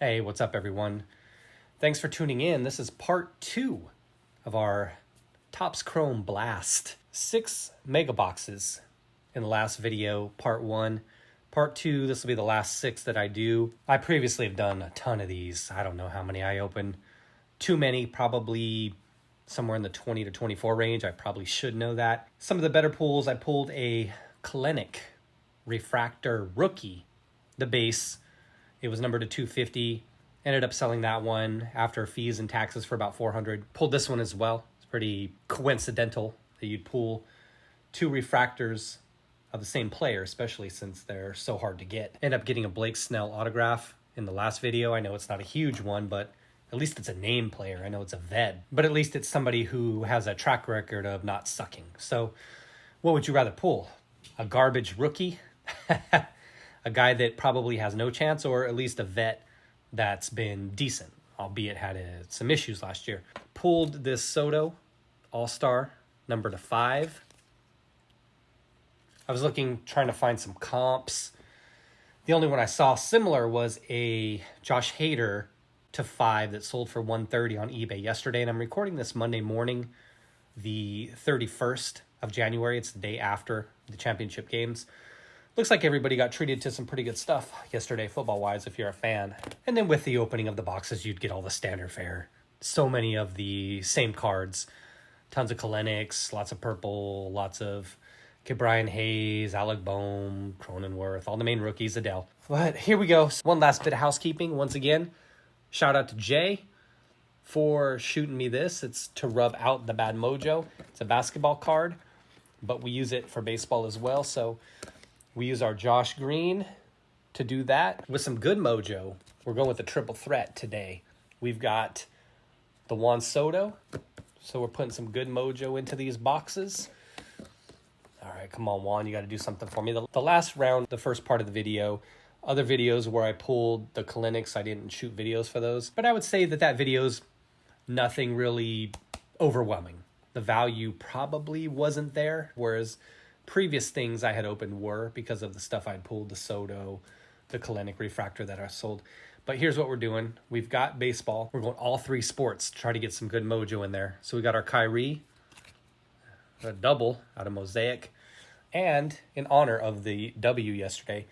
Hey, what's up, everyone? Thanks for tuning in. This is part 2 of our Topps Chrome Blast. 6 mega boxes in the last video, part 1. Part 2, this will be the last 6 that I do. I previously have done a ton of these. I don't know how many I opened. Too many, probably somewhere in the 20 to 24 range. I probably should know that. Some of the better pulls, I pulled a Kelenic refractor rookie, the base. It was numbered to 250. Ended up selling that one after fees and taxes for about 400. Pulled this one as well. It's pretty coincidental that you'd pull 2 refractors of the same player, especially since they're so hard to get. Ended up getting a Blake Snell autograph in the last video. I know it's not a huge one, but at least it's a name player. I know it's a vet, but at least it's somebody who has a track record of not sucking. So what would you rather pull? A garbage rookie? A guy that probably has no chance, or at least a vet that's been decent, albeit had some issues last year. Pulled this Soto All-Star, number to 5. I was trying to find some comps. The only one I saw similar was a Josh Hader to 5 that sold for $130 on eBay yesterday, and I'm recording this Monday morning, the 31st of January. It's the day after the championship games. Looks like everybody got treated to some pretty good stuff yesterday, football-wise, if you're a fan. And then with the opening of the boxes, you'd get all the standard fare. So many of the same cards. Tons of Kelenics, lots of purple, lots of Brian Hayes, Alec, Bohm, Cronenworth, all the main rookies, Adele. But here we go. One last bit of housekeeping. Once again, shout out to Jay for shooting me this. It's to rub out the bad mojo. It's a basketball card, but we use it for baseball as well, so we use our Josh Green to do that. With some good mojo, we're going with a triple threat today. We've got the Juan Soto, so we're putting some good mojo into these boxes. All right, come on, Juan, you got to do something for me. The last round, the first part of the video, other videos where I pulled the Kelenics, I didn't shoot videos for those, but I would say that video's nothing really overwhelming. The value probably wasn't there, whereas previous things I had opened were, because of the stuff I'd pulled, the Soto, the Kelenic refractor that I sold. But here's what we're doing. We've got baseball. We're going all 3 sports to try to get some good mojo in there. So we got our Kyrie, a double out of Mosaic. And in honor of the W yesterday,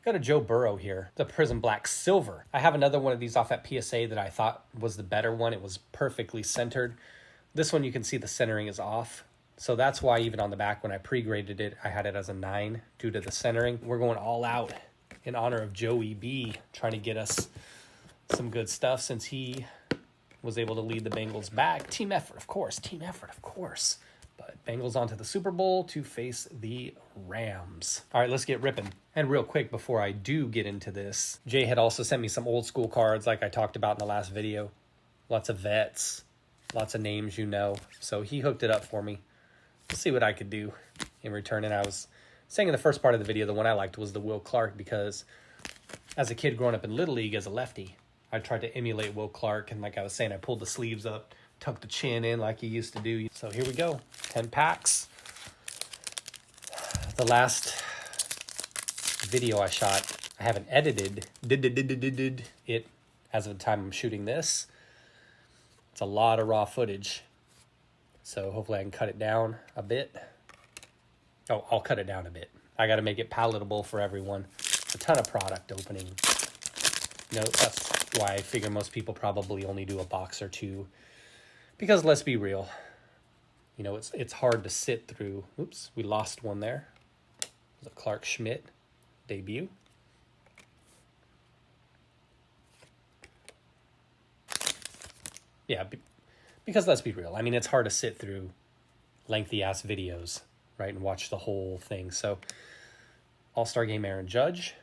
got a Joe Burrow here, the Prism Black Silver. I have another one of these off at PSA that I thought was the better one. It was perfectly centered. This one you can see the centering is off. So that's why even on the back when I pre-graded it, I had it as a 9 due to the centering. We're going all out in honor of Joey B, trying to get us some good stuff since he was able to lead the Bengals back. Team effort, of course. But Bengals onto the Super Bowl to face the Rams. All right, let's get ripping. And real quick before I do get into this, Jay had also sent me some old school cards like I talked about in the last video. Lots of vets, lots of names you know. So he hooked it up for me. Let's see what I could do in return. And I was saying in the first part of the video, the one I liked was the Will Clark, because as a kid growing up in Little League as a lefty, I tried to emulate Will Clark. And like I was saying, I pulled the sleeves up, tucked the chin in like he used to do. So here we go, 10 packs. The last video I shot, I haven't edited it as of the time I'm shooting this. It's a lot of raw footage. So hopefully I can cut it down a bit. Oh, I'll cut it down a bit. I got to make it palatable for everyone. A ton of product opening. You know, that's why I figure most people probably only do a box or 2. Because let's be real. You know, it's hard to sit through. Oops, we lost one there. It was a Clark Schmidt debut. Yeah, because let's be real. I mean, it's hard to sit through lengthy-ass videos, right, and watch the whole thing. So, All-Star Game Aaron Judge.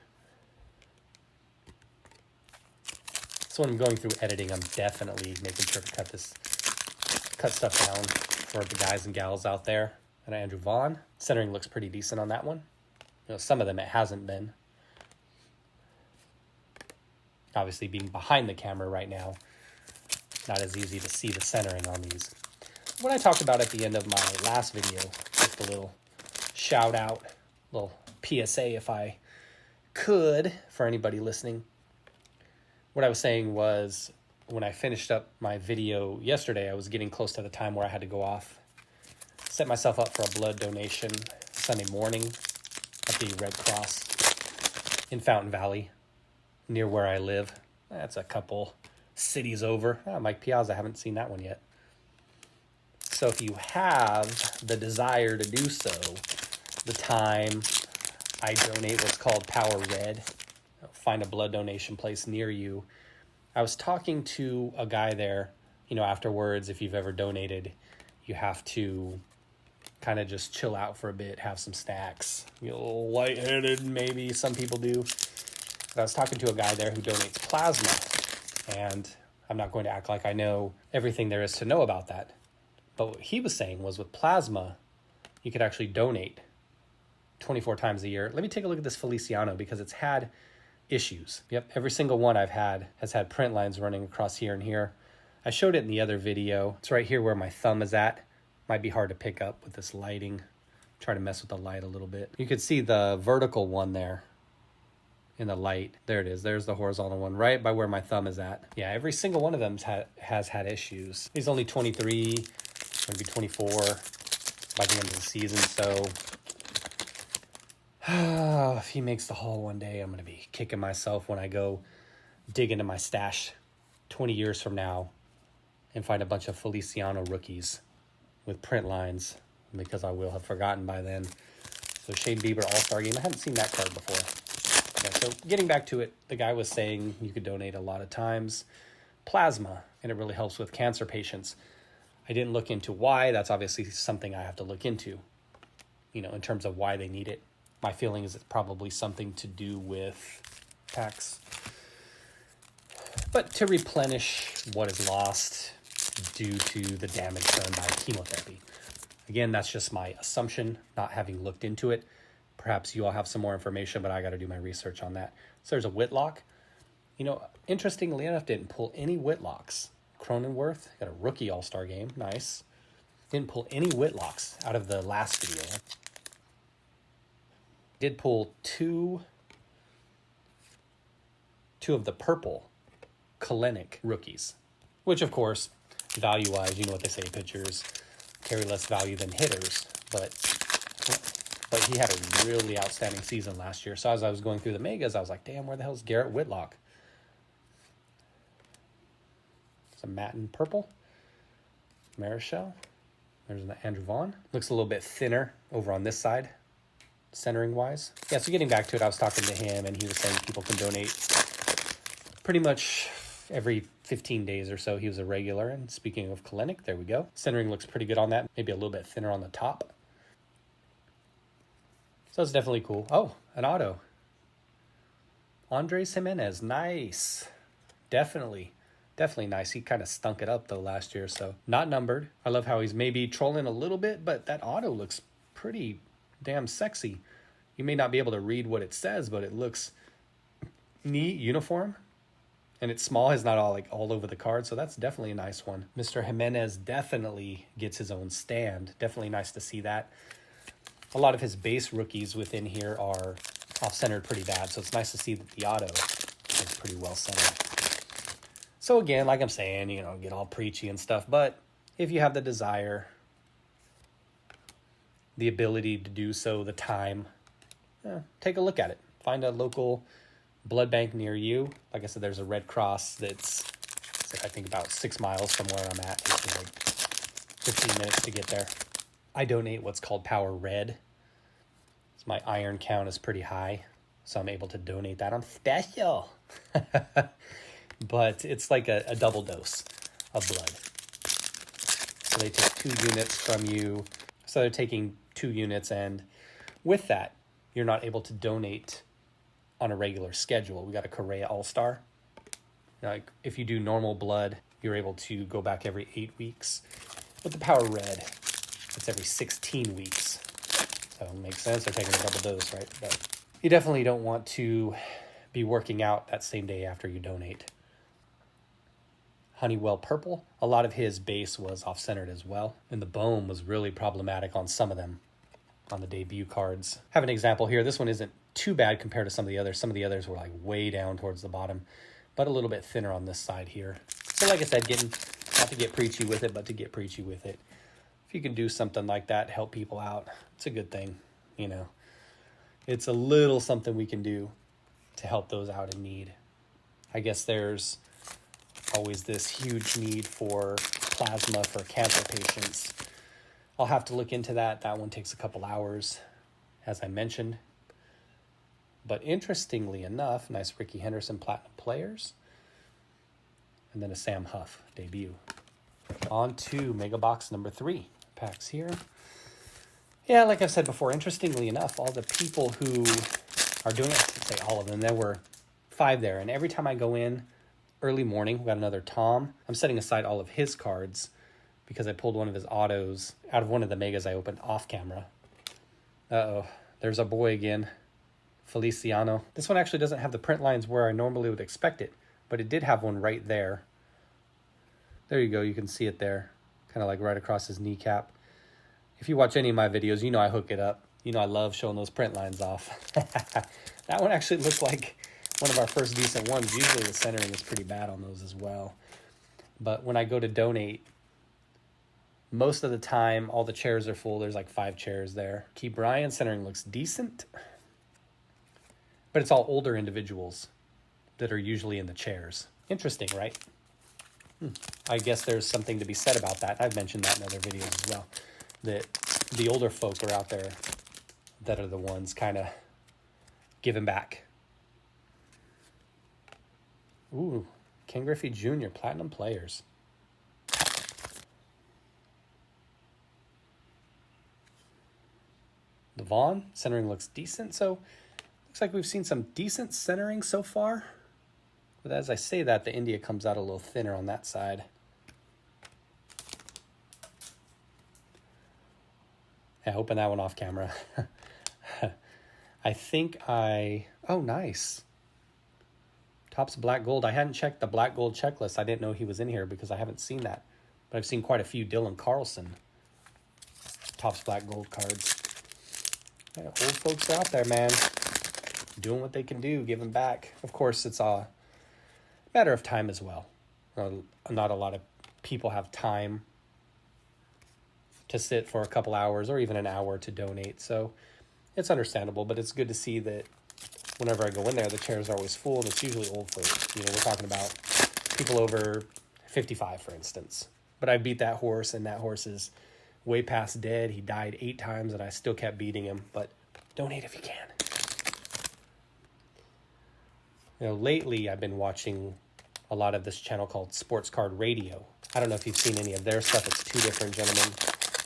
So when I'm going through editing, I'm definitely making sure to cut stuff down for the guys and gals out there. And Andrew Vaughn. Centering looks pretty decent on that one. You know, some of them it hasn't been. Obviously, being behind the camera right now, not as easy to see the centering on these. What I talked about at the end of my last video, just a little shout out, little PSA if I could, for anybody listening. What I was saying was, when I finished up my video yesterday, I was getting close to the time where I had to go off, set myself up for a blood donation Sunday morning at the Red Cross in Fountain Valley, near where I live. That's a couple cities over. Mike Piazza, I haven't seen that one yet. So if you have the desire to do so, the time, I donate what's called Power Red. Find a blood donation place near you. I was talking to a guy there, afterwards, if you've ever donated, you have to kind of just chill out for a bit, have some snacks. Get a little lightheaded, maybe some people do. But I was talking to a guy there who donates plasma, and I'm not going to act like I know everything there is to know about that. But what he was saying was, with plasma, you could actually donate 24 times a year. Let me take a look at this Feliciano, because it's had issues. Yep, every single one I've had has had print lines running across here and here. I showed it in the other video. It's right here where my thumb is at. Might be hard to pick up with this lighting. Try to mess with the light a little bit. You could see the vertical one there in the light. There it is. There's the horizontal one right by where my thumb is at. Yeah, every single one of them has had issues. He's only 23, going to be 24 by the end of the season. So if he makes the haul one day, I'm going to be kicking myself when I go dig into my stash 20 years from now and find a bunch of Feliciano rookies with print lines, because I will have forgotten by then. So Shane Bieber All-Star Game. I hadn't seen that card before. Yeah, so getting back to it, the guy was saying you could donate a lot of times plasma, and it really helps with cancer patients. I didn't look into why. That's obviously something I have to look into, in terms of why they need it. My feeling is it's probably something to do with tax. But to replenish what is lost due to the damage done by chemotherapy. Again, that's just my assumption, not having looked into it. Perhaps you all have some more information, but I got to do my research on that. So there's a Whitlock. Interestingly enough, didn't pull any Whitlocks. Cronenworth got a rookie all-star game. Nice. Didn't pull any Whitlocks out of the last video. Did pull two of the purple Kelenic rookies, which of course, value-wise, you know what they say, pitchers carry less value than hitters, but he had a really outstanding season last year. So as I was going through the megas, I was like, damn, where the hell is Garrett Whitlock? Some matte purple. Marichal. There's an Andrew Vaughn. Looks a little bit thinner over on this side, centering-wise. Yeah, so getting back to it, I was talking to him, and he was saying people can donate pretty much every 15 days or so. He was a regular. And speaking of Kelenic, there we go. Centering looks pretty good on that. Maybe a little bit thinner on the top. So it's definitely cool. Oh, an auto. Andres Jimenez. Nice. Definitely nice. He kind of stunk it up, though, last year. So not numbered. I love how he's maybe trolling a little bit, but that auto looks pretty damn sexy. You may not be able to read what it says, but it looks neat, uniform. And it's small, it's not all over the card, so that's definitely a nice one. Mr. Jimenez definitely gets his own stand. Definitely nice to see that. A lot of his base rookies within here are off-centered pretty bad, so it's nice to see that the auto is pretty well centered. So again, like I'm saying, get all preachy and stuff, but if you have the desire, the ability to do so, the time, take a look at it. Find a local blood bank near you. Like I said, there's a Red Cross that's I think about 6 miles from where I'm at. It takes me like 15 minutes to get there. I donate what's called Power Red. So my iron count is pretty high, so I'm able to donate that. I'm special. But it's like a double dose of blood. So they take 2 units from you. So they're taking 2 units, and with that, you're not able to donate on a regular schedule. We got a Correa All-Star. Like if you do normal blood, you're able to go back every 8 weeks. With the Power Red, it's every 16 weeks. So it makes sense. They're taking a double dose, right? But you definitely don't want to be working out that same day after you donate. Honeywell Purple, a lot of his base was off-centered as well. And the Bohm was really problematic on some of them on the debut cards. I have an example here. This one isn't too bad compared to some of the others. Some of the others were like way down towards the bottom. but a little bit thinner on this side here. So like I said, not to get preachy with it, but to get preachy with it. If you can do something like that, help people out, it's a good thing, you know. It's a little something we can do to help those out in need. I guess there's always this huge need for plasma for cancer patients. I'll have to look into that. That one takes a couple hours, as I mentioned. But interestingly enough, nice Ricky Henderson Platinum Players. And then a Sam Huff debut. On to Mega Box number 3. Packs here. Yeah, like I've said before, interestingly enough, all the people who are doing it, I should say all of them, there were 5 there. And every time I go in, early morning, we got another Tom. I'm setting aside all of his cards because I pulled one of his autos out of one of the megas I opened off camera. Uh-oh, there's our boy again, Feliciano. This one actually doesn't have the print lines where I normally would expect it, but it did have one right there. There you go, you can see it there, kind of like right across his kneecap. If you watch any of my videos, you know I hook it up. You know I love showing those print lines off. That one actually looked like one of our first decent ones. Usually the centering is pretty bad on those as well. But when I go to donate, most of the time all the chairs are full. There's like 5 chairs there. Key Bryan centering looks decent. But it's all older individuals that are usually in the chairs. Interesting, right? I guess there's something to be said about that. I've mentioned that in other videos as well. That the older folk are out there that are the ones kind of giving back. Ooh, Ken Griffey Jr. Platinum Players. The Vaughn centering looks decent, so looks like we've seen some decent centering so far. But as I say that, the India comes out a little thinner on that side. I opened that one off camera. I think oh, nice. Topps Black Gold. I hadn't checked the Black Gold checklist. I didn't know he was in here because I haven't seen that. But I've seen quite a few Dylan Carlson Topps Black Gold cards. Yeah, old folks are out there, man. Doing what they can do, giving back. Of course, it's a matter of time as well. Not a lot of people have time to sit for a couple hours or even an hour to donate. So it's understandable, but it's good to see that whenever I go in there, the chairs are always full, and it's usually old folk. You know, we're talking about people over 55, for instance. But I beat that horse, and that horse is way past dead. He died 8 times, and I still kept beating him. But donate if you can. You know, lately I've been watching a lot of this channel called Sports Card Radio. I don't know if you've seen any of their stuff. It's 2 different gentlemen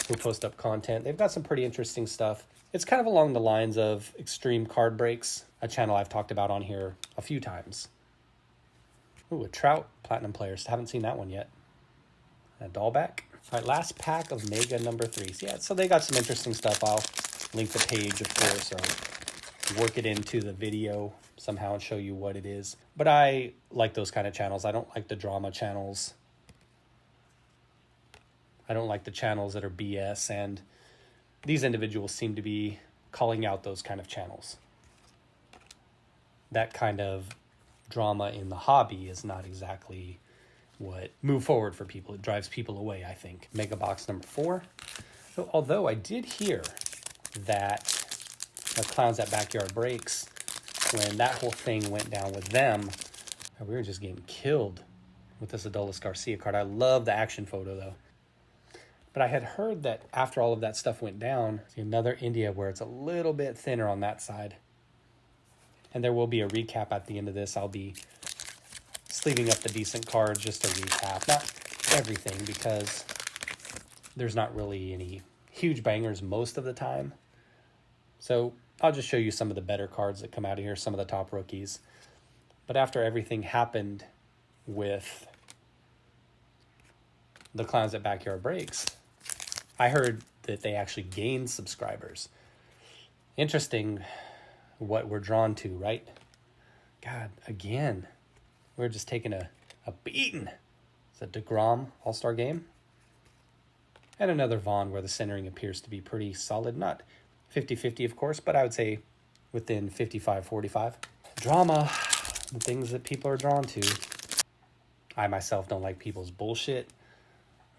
who post up content. They've got some pretty interesting stuff. It's kind of along the lines of Extreme Card Breaks, a channel I've talked about on here a few times. Ooh, a Trout Platinum Players. Haven't seen that one yet. A Dalbec. All right, last pack of Mega number 3s. Yeah, so they got some interesting stuff. I'll link the page, of course, or work it into the video somehow and show you what it is. But I like those kind of channels. I don't like the drama channels. I don't like the channels that are BS, and these individuals seem to be calling out those kind of channels. That kind of drama in the hobby is not exactly what move forward for people. It drives people away, I think. Mega box number 4. So, although I did hear that the Clowns at Backyard Breaks, when that whole thing went down with them, we were just getting killed with this Adolis Garcia card. I love the action photo, though. But I had heard that after all of that stuff went down, another India where it's a little bit thinner on that side. And there will be a recap at the end of this. I'll be sleeving up the decent cards, just a recap. Not everything, because there's not really any huge bangers most of the time. So I'll just show you some of the better cards that come out of here, some of the top rookies. But after everything happened with the Clowns at Backyard Breaks, I heard that they actually gained subscribers. Interesting what we're drawn to, right? God, again, we're just taking a beating. It's a DeGrom All-Star game. And another Vaughn where the centering appears to be pretty solid. Not 50-50, of course, but I would say within 55-45. Drama. the things that people are drawn to. I myself don't like people's bullshit.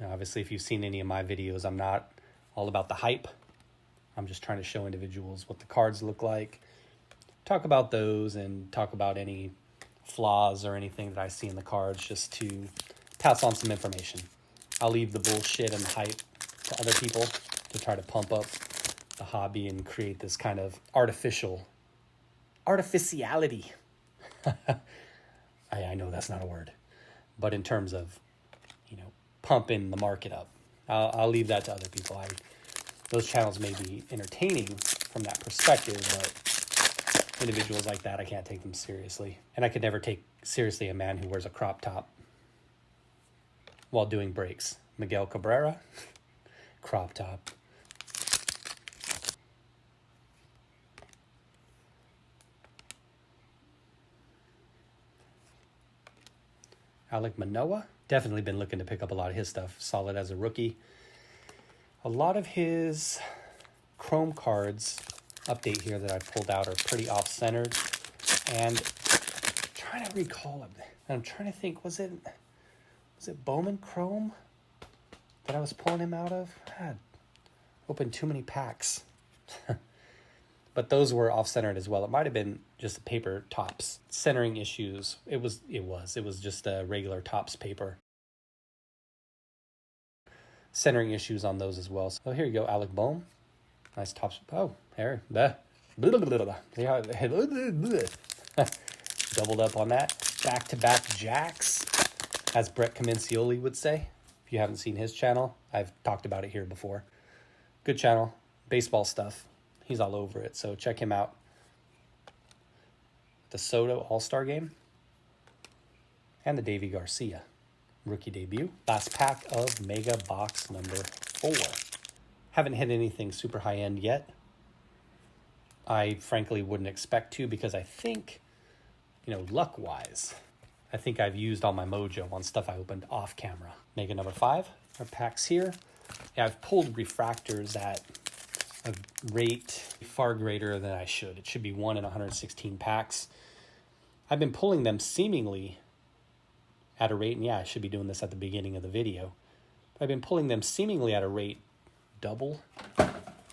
Now, obviously, if you've seen any of my videos, I'm not all about the hype. I'm just trying to show individuals what the cards look like, talk about those, and talk about any flaws or anything that I see in the cards, just to pass on some information. I'll leave the bullshit and the hype to other people to try to pump up the hobby and create this kind of artificiality. I know that's not a word, but in terms of, pumping the market up, I'll leave that to other people. Those channels may be entertaining from that perspective, but individuals like that, I can't take them seriously. And I could never take seriously a man who wears a crop top while doing breaks. Miguel Cabrera, crop top. Alec Manoah, definitely been looking to pick up a lot of his stuff. Solid as a rookie. A lot of his chrome cards, update here, that I pulled out are pretty off-centered. And I'm trying to recall it. I'm trying to think, was it Bowman Chrome that I was pulling him out of? I had opened too many packs. But those were off-centered as well. It might have been just the paper tops. Centering issues. It was just a regular tops paper. Centering issues on those as well. So here you go, Alec Bohm. Nice tops. Oh, here. Doubled up on that. Back-to-back jacks, as Brett Comencioli would say. If you haven't seen his channel, I've talked about it here before. Good channel. Baseball stuff. He's all over it, so check him out. The Soto All-Star Game. And the Davey Garcia rookie debut. Last pack of Mega Box number 4. Haven't hit anything super high-end yet. I frankly wouldn't expect to, because I think, luck-wise, I think I've used all my mojo on stuff I opened off-camera. Mega number 5. Our packs here. Yeah, I've pulled refractors at a rate far greater than I should. It should be 1 in 116 packs. I've been pulling them seemingly at a rate, and yeah, I should be doing this at the beginning of the video. I've been pulling them seemingly at a rate double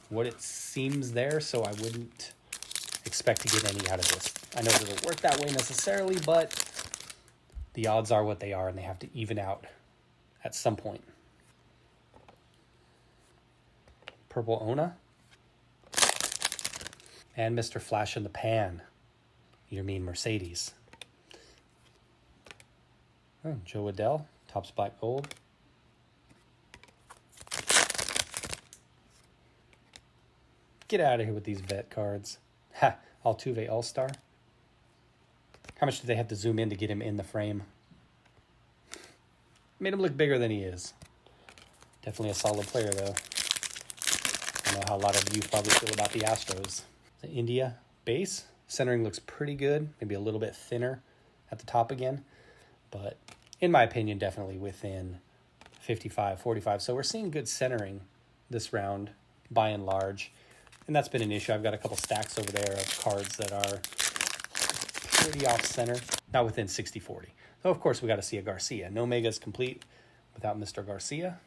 what it seems there, so I wouldn't expect to get any out of this. I know it doesn't work that way necessarily, but the odds are what they are, and they have to even out at some point. Purple Ona. And Mr. Flash in the Pan. You mean Mercedes. Oh, Joe Adell, Topps Black Gold. Get out of here with these vet cards. Ha! Altuve All-Star. How much do they have to zoom in to get him in the frame? Made him look bigger than he is. Definitely a solid player, though. I know how a lot of you probably feel about the Astros. The India base. Centering looks pretty good. Maybe a little bit thinner at the top again. But in my opinion, definitely within 55, 45. So we're seeing good centering this round, by and large. And that's been an issue. I've got a couple stacks over there of cards that are pretty off-center. Not within 60-40. So, of course, we got to see a Garcia. No Mega is complete without Mr. Garcia.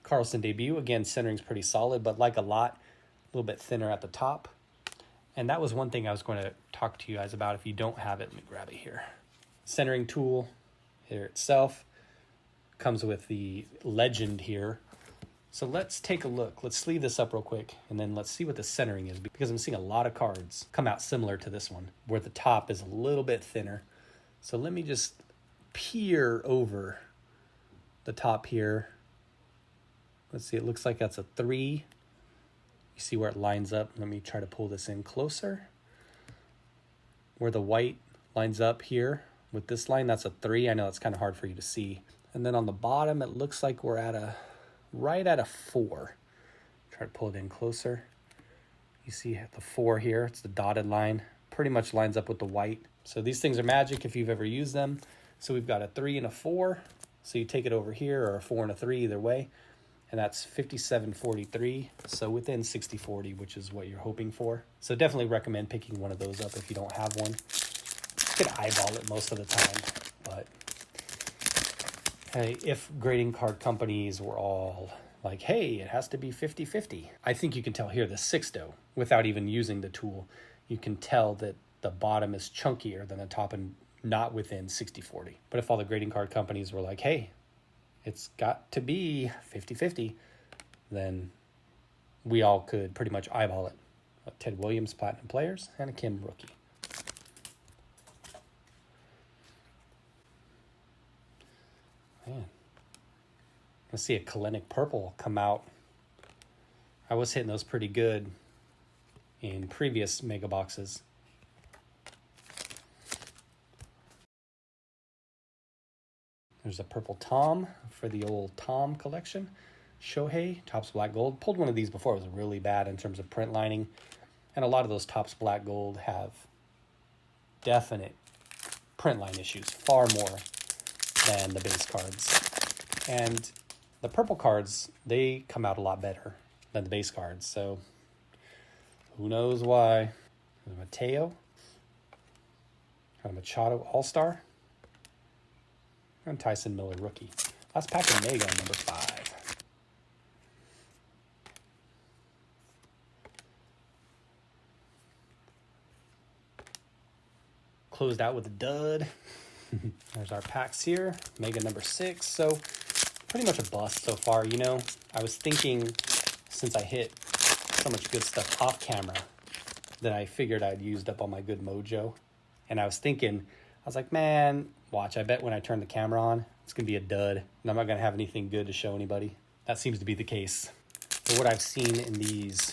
Carlson debut. Again, centering's pretty solid, but like a lot, a little bit thinner at the top. And that was one thing I was going to talk to you guys about. If you don't have it, let me grab it here. Centering tool here itself comes with the legend here. So let's take a look. Let's sleeve this up real quick, and then let's see what the centering is, because I'm seeing a lot of cards come out similar to this one, where the top is a little bit thinner. So let me just peer over the top here. Let's see, it looks like that's a 3. You see where it lines up. Let me try to pull this in closer. Where the white lines up here with this line, that's a 3. I know it's kind of hard for you to see. And then on the bottom, it looks like we're at right at a 4. Try to pull it in closer. You see the 4 here. It's the dotted line. Pretty much lines up with the white. So these things are magic if you've ever used them. So we've got a 3 and a 4. So you take it over here, or a 4 and a 3, either way. and that's 57.43, so within 60.40, which is what you're hoping for. So definitely recommend picking one of those up if you don't have one. You could eyeball it most of the time, but hey, if grading card companies were all like, hey, it has to be 50-50. I think you can tell here the 6-0, without even using the tool. You can tell that the bottom is chunkier than the top and not within 60-40. But if all the grading card companies were like, hey, it's got to be 50-50, then we all could pretty much eyeball it. Ted Williams, Platinum Players, and a Kim rookie. Man. Let's see a Kelenic purple come out. I was hitting those pretty good in previous mega boxes. There's a purple Tom for the old Tom collection. Shohei, Topps Black Gold. Pulled one of these before. It was really bad in terms of print lining. And a lot of those Topps Black Gold have definite print line issues, far more than the base cards. And the purple cards, they come out a lot better than the base cards. So who knows why. Mateo. Got a Machado All-Star. And Tyson Miller rookie. Last pack of Mega, number 5. Closed out with a dud. There's our packs here. Mega number 6. So pretty much a bust so far. You know, I was thinking since I hit so much good stuff off camera that I figured I'd used up all my good mojo. And I was thinking, I was like, man, watch, I bet when I turn the camera on, it's going to be a dud. And I'm not going to have anything good to show anybody. That seems to be the case. But what I've seen in these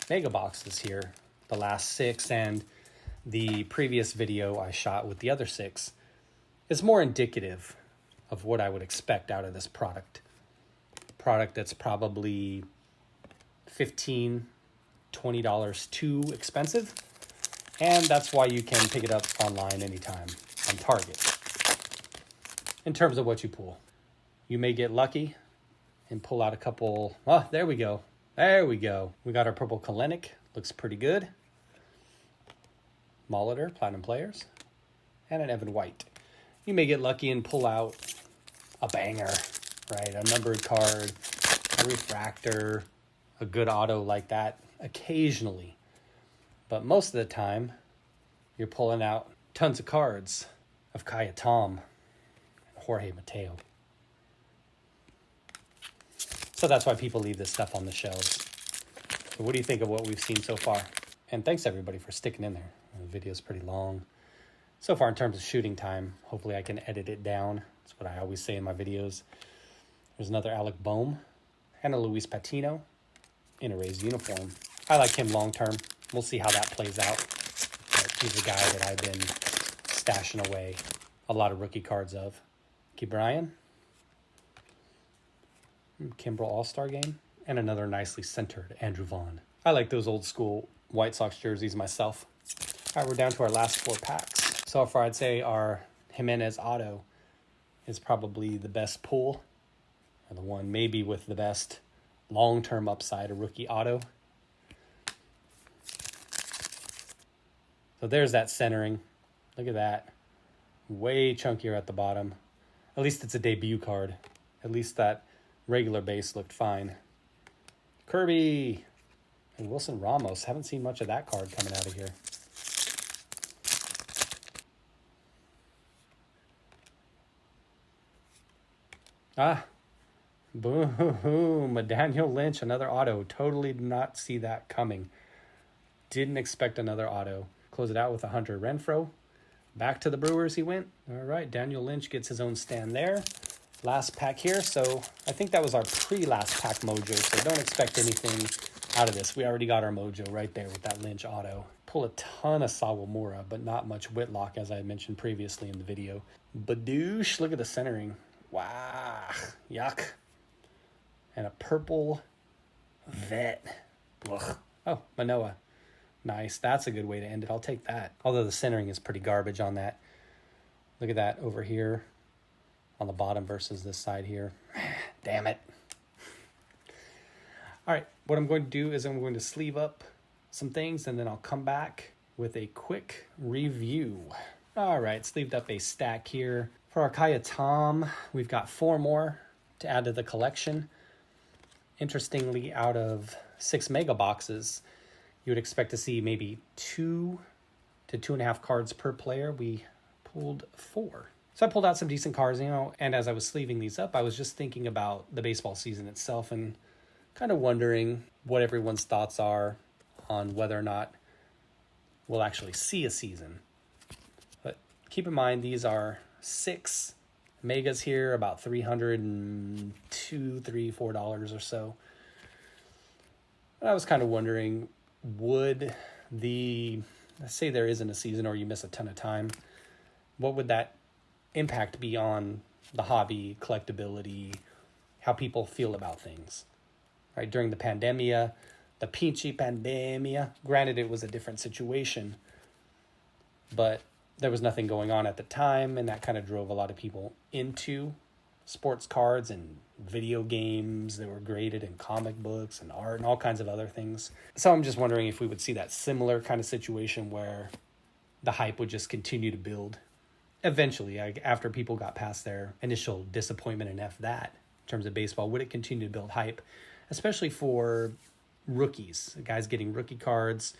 mega boxes here, the last 6 and the previous video I shot with the other 6, is more indicative of what I would expect out of this product. Product that's probably $15, $20 too expensive. And that's why you can pick it up online anytime on Target. In terms of what you pull, you may get lucky and pull out a couple. Oh, there we go. There we go. We got our purple Kelenic. Looks pretty good. Molitor, Platinum Players. And an Evan White. You may get lucky and pull out a banger, right? A numbered card, a refractor, a good auto like that occasionally. But most of the time, you're pulling out tons of cards of Ka'ai Tom and Jorge Mateo. So that's why people leave this stuff on the shelves. So what do you think of what we've seen so far? And thanks everybody for sticking in there. The video's pretty long. So far in terms of shooting time, hopefully I can edit it down. That's what I always say in my videos. There's another Alec Bohm and a Luis Patiño in a Rays uniform. I like him long term. We'll see how that plays out. But he's a guy that I've been stashing away a lot of rookie cards of. Keep Bryan. Kimbrel All-Star Game. And another nicely centered Andrew Vaughn. I like those old school White Sox jerseys myself. All right, we're down to our last 4 packs. So far, I'd say our Jimenez auto is probably the best pull. Or the one maybe with the best long-term upside, a rookie auto. So there's that centering. Look at that. Way chunkier at the bottom. At least it's a debut card. At least that regular base looked fine. Kirby and Wilson Ramos. Haven't seen much of that card coming out of here. Ah, boom. A Daniel Lynch, another auto. Totally did not see that coming. Didn't expect another auto. Close it out with a Hunter Renfroe. Back to the Brewers he went. All right, Daniel Lynch gets his own stand there. Last pack here. So I think that was our pre-last pack mojo. So don't expect anything out of this. We already got our mojo right there with that Lynch auto. Pull a ton of Sawamura, but not much Whitlock, as I mentioned previously in the video. Baddoo, look at the centering. Wow, yuck. And a purple vet. Ugh. Oh, Manoa. Nice. That's a good way to end it. I'll take that. Although the centering is pretty garbage on that. Look at that over here on the bottom versus this side here. Damn it. All right, what I'm going to do is I'm going to sleeve up some things, and then I'll come back with a quick review. All right, sleeved up a stack here. For our Ka'ai Tom, we've got 4 more to add to the collection. Interestingly, out of 6 mega boxes, you would expect to see maybe 2 to 2.5 cards per player. We pulled 4. So I pulled out some decent cards, and as I was sleeving these up, I was just thinking about the baseball season itself and kind of wondering what everyone's thoughts are on whether or not we'll actually see a season. But keep in mind, these are 6 megas here, about $302, $4 or so. But I was kind of wondering, would let's say there isn't a season or you miss a ton of time, what would that impact be on the hobby, collectability, how people feel about things? Right, during the pandemia, the peachy pandemia, granted it was a different situation, but there was nothing going on at the time, and that kind of drove a lot of people into sports cards and video games that were graded in comic books and art and all kinds of other things. So I'm just wondering if we would see that similar kind of situation where the hype would just continue to build. Eventually, after people got past their initial disappointment and that, in terms of baseball, would it continue to build hype? Especially for rookies, guys getting rookie cards,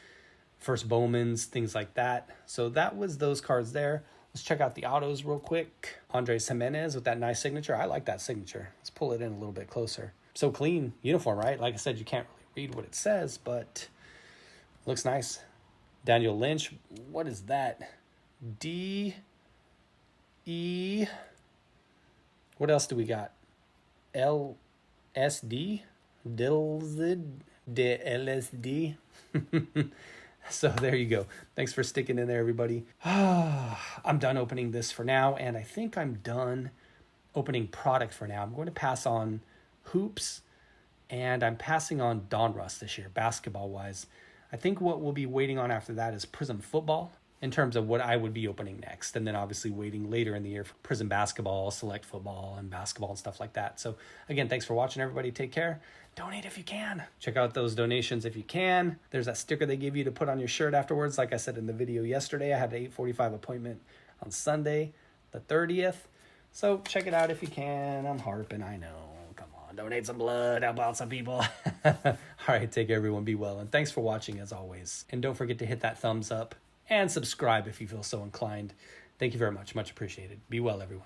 first Bowmans, things like that. So that was those cards there. Let's check out the autos real quick. Andres Jimenez with that nice signature. I like that signature. Let's pull it in a little bit closer. So clean uniform, right? Like I said, you can't really read what it says, but looks nice. Daniel Lynch. What is that? D-E. What else do we got? L-S-D? Dilzid de LSD. So there you go. Thanks for sticking in there, everybody. I'm done opening this for now, and I think I'm done opening product for now. I'm going to pass on hoops, and I'm passing on Donruss this year, basketball-wise. I think what we'll be waiting on after that is Prism football, in terms of what I would be opening next, and then obviously waiting later in the year for Prism basketball, select football, and basketball and stuff like that. So again, thanks for watching, everybody. Take care. Donate if you can. Check out those donations if you can. There's that sticker they give you to put on your shirt afterwards. Like I said in the video yesterday, I had an 8:45 appointment on Sunday, the 30th. So check it out if you can. I'm harping, I know. Come on, donate some blood, help out some people. All right, take care, everyone. Be well, and thanks for watching as always. And don't forget to hit that thumbs up and subscribe if you feel so inclined. Thank you very much. Much appreciated. Be well, everyone.